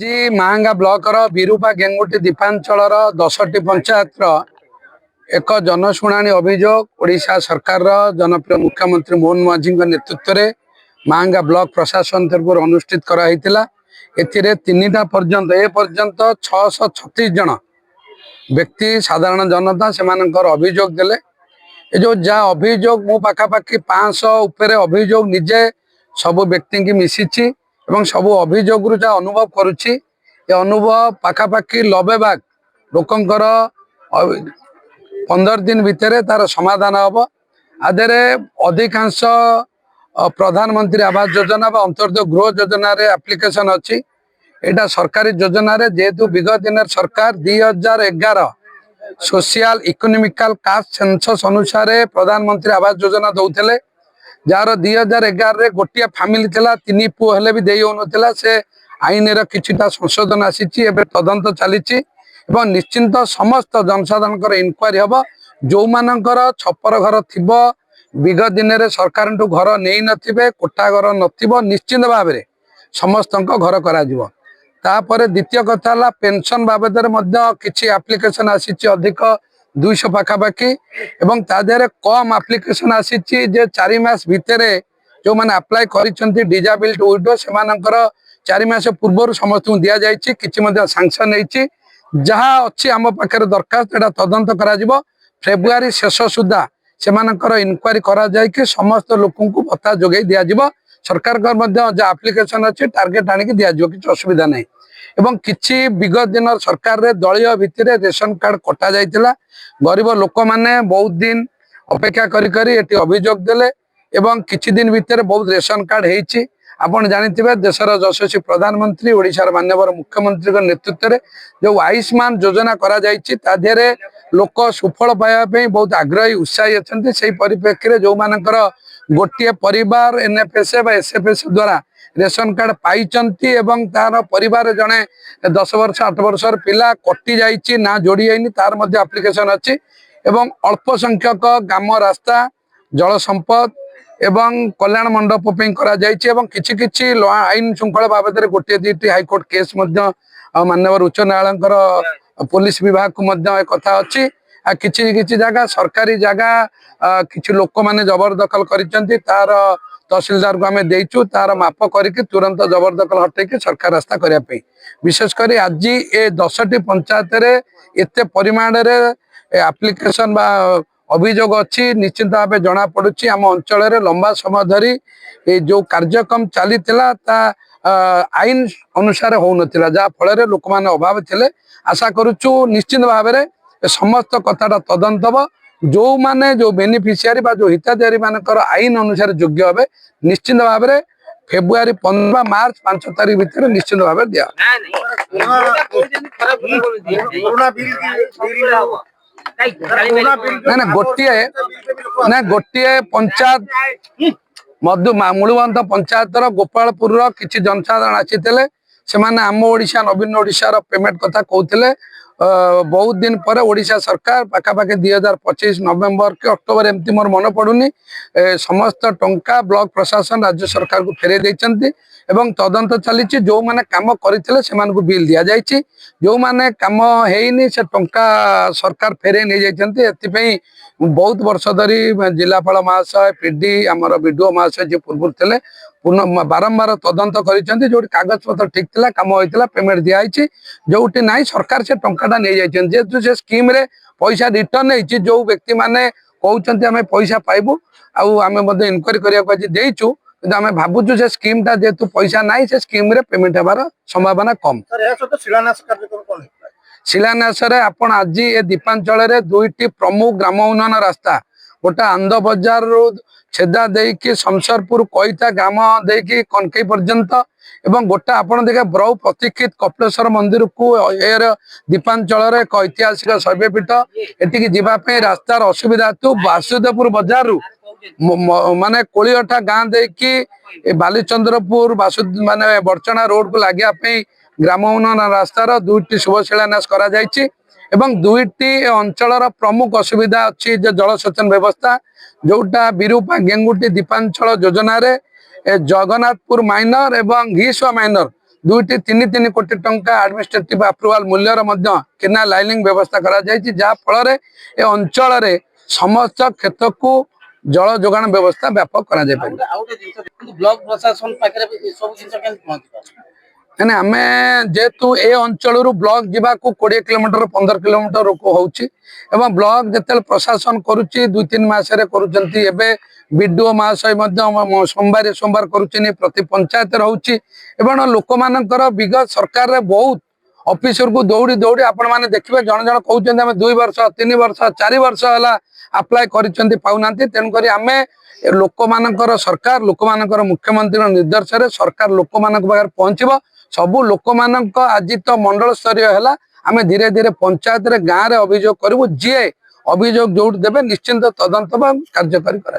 जी मांगा ब्लॉक बिरूपा गेंगुटी दीपांचल 10टी पंचायत एक जनशुणाणी अभियोग ओडिशा सरकार जनप्रिय मुख्यमंत्री मोहन माझी नेतृत्व में मांगा ब्लॉक प्रशासन तरफ अनुष्ठित कराइला। एथिरे तीनटा पर्यंत ए पर्यंत 636 जन व्यक्ति साधारण जनता से अभियोग देले। जो जहाँ अभियोग मो पाखापाखि 500 उपरे अभियोग निजे सब व्यक्ति की मिसी सब अभियोग जहाँ अनुभव करुच्ची अनुभव पाखापाखि 90 भाग लोकंकर 15 दिन भितर तार समाधान हम। आधे अधिकांश प्रधानमंत्री आवास योजना अंतर्गत गृह योजना रे एप्लिकेशन अच्छी। यहाँ सरकारी योजना रे जेहेतु विगत दिन सरकार 2011 सोशल इकोनॉमिकल कास्ट सेंसस अनुसार प्रधानमंत्री आवास योजना दौले जार 2011 रे गोटे फैमिली थिला 3 पुओ हेले भी देई होनथिला। से आईन किछिटा संशोधन आसी तदंत चली निश्चिंत समस्त जनसाधारण इनक्वारी हम। जो मानकर छपर घर थिब विगत दिन में सरकार घर नहीं नथिबे कोठा घर नथिबो निश्चिंत भाव में समस्त घर करा। तापर द्वितीय कथा पेंशन बाबद किसी एप्लिकेशन आसी अधिक 200 पाखापाखि एवं तादेह कम एप्लिकेशन आसी 4 मास भितर जो मैंने अप्लाई कर डिजाबिलिटी विडो से 4 मास पूर्व समस्त दि जाए कि सांसन नहीं जहाँ अच्छी आम पाखे दरखास्त एटा तदंत करा फेब्रुआरी शेष सुधा से इनक्वारी करा जाए कि समस्त लोक भत्ता जोगे दिज्व। सरकार जहाँ एप्लिकेशन अच्छी टार्गेट आनिक दिज्व कि असुविधा नहीं। एवं किछि विगत दिन सरकार रे दलीय भित्तिरे रेशन कार्ड कटा जाइतिला। गरीब लोक माने बहुत दिन अपेक्षा करी एटी अभियोग देले एवं किछि दिन भितर बहुत रेशन कार्ड हेछि। आपण जानिथिबे देशर यशस्वी प्रधानमंत्री ओडिशार माननीय मुख्यमंत्री नेतृत्व में जो आयुष्मान योजना करा जाइछि ता देहरे लोक सुफल पाइबा पे बहुत आग्रही उत्साही अछंती। सेही परिप्रेक्षी जो मानकर गोटे परिवार एनएफएसए बा एसएफएस द्वारा रेशन कार्ड पाई एवं तार परिवार जड़े 10 वर्ष 8 वर्ष पिला कटि जाइए ना जोड़ी जाइनी तार मध्य एप्लिकेशन अच्छी। एवं अल्प संख्यक ग्राम रास्ता जल संपद एवं कल्याण मंडप किछि किछि आईन श्रृंखला बाबद गोटे 2टी हाईकोर्ट केस माननीय उच्च न्यायालय पुलिस विभाग को कथा अच्छी। किछि किछि जगह सरकारी जगह किछि लोक माने जबरदखल करिसेंती तार तहसीलदार को आम देचु तार माप करके तुरंत जबरदखल हटेकी सरकार रास्ता करने। विशेषकर आज ये 10टी पंचायत रे एते परिमाण रे एप्लिकेशन बा अभियोग अच्छी निश्चित भाव जना पड़ुछि। आम अंचल लंबा समय धरी जो कार्यक्रम चली आईन अनुसार हो नथिला जहाँ फल लोक मैंने अभाव थे। आशा करुचु निश्चित भाव में समस्त कथाटा तदंत हम। जो माने जो बेनिफिशियरी बा जो हिताधिकारी मानकर आईन अनुसार योग्य हे निश्चित भाव में फेब्रुआरी 15 मार्च 5 तारीख भितर निश्चित भाव दिया। गोटे पंचायत मधु मूलवंत पंचायत गोपालपुर किसी जनसाधारण आसी से आम ओडिशा नवीन ओडिशार पेमेंट कथा कहते। बहुत दिन पर ओडिशा सरकार पाखापाखि 2025 नवेम्बर कि अक्टोबर एमती मोर मन पड़ुनी समस्त टंका ब्लॉक प्रशासन राज्य सरकार को फेरे देइचंती एवं तदंत चली। जो माने काम करथिले सेमानकु बिल दिया जाइछि जो माने काम हेइनी से टंका सरकार फेरे नहीं जाइचंती। एथिपई बहुत वर्ष धरी जिलापाल महाशय पीडी आमर बीडीओ महाशय जे पूर्व थे बारंबार तदंत करिसेंती जो कागज पत्र ठीक थिला काम होइतिला पेमेंट दिया जाइछि जोटी नाही सरकार से टंकाटा नहीं जाइछन जेतु से स्कीम रे पैसा रिटर्न होइछि। जो व्यक्ति माने कहउचंती आमे पैसा पाइबु आउ आमे मध्ये इनक्वारी करिया को आज देइछु किंतु आमे भाबुछु जे स्कीम टा जेतु पैसा नाही से स्कीम रे पेमेंट हेबार संभावना कम। सर ए सतो शिलान्यास कार्यक्रम कोन शिलान्यास रे आपण आज ए दीपांचल रे 2टी प्रमुख ग्राम उन्नयन रास्ता गोटे आंध बजार रो छेदा देकी शमशेरपुर कईता ग्राम देकी कनकई पर्यंत एवं गोटे आपन देखे बहु प्रतीक्षित कपिलेश्वर मंदिर को एयर दीपांचल एक ऐतिहासिक शैवपीठ एटिकी जीवाई रास्तार असुविधा हेतु वासुदेवपुर बजार माने कोलियठा गाँ देकी बालीचंद्रपुर माने बरचना रोड को लगे ग्राम उन्नयन रास्तार 2टी शुभ शिलान्यास करा जायछि। एवं 2टी अंचल प्रमुख असुविधा अच्छी जलसेचन व्यवस्था जोटा बिरूपा गेंगुटी दीपांचल योजना रे जगन्नाथपुर माइनर एवं घीसुआ माइनर 2 3 कोटी टंका एडमिनिस्ट्रेटिव अप्रूवाल मूल्यर केनाल लाइनिंग व्यवस्था करा जहाँ फल ए अंचल समस्त क्षेत्र को जल जोगाण व्यवस्था व्यापक करा जाय पारे। ब्लॉक प्रशासन पाखरे सब जिन केମିତି पहुंची आम जेहेतु ए अंचल ब्लॉक जावाक 20 किलोमीटर 15 किलोमीटर होउची एवं ब्लॉक जिते प्रशासन करुच्ची 2-3 मासरे करुचंती एबे बीडीओ महाशय सोमवार सोमवार करुच्ची प्रति पंचायत रोची एवं लोक मानकर विगत सरकार रे बहुत ऑफिसर को दौड़ी दौड़ी आपण माने देखिबे जन जन कहउछन हम 2 वर्ष 3 वर्ष 4 वर्ष हला अप्लाई करिसंती पाउनांती तेन करी आमे लोक मानकर सरकार लोक मानकर मुख्यमंत्री निर्देश रे सरकार लोक मानक बाहर पहुंचबो सबु लोक मानक आज तो मंडल स्तरीय है आम धीरे धीरे पंचायत रे गाँव रे अभियोग करू जी अभियोग जो देवे निश्चिंत तदंत कार्यकारी करा।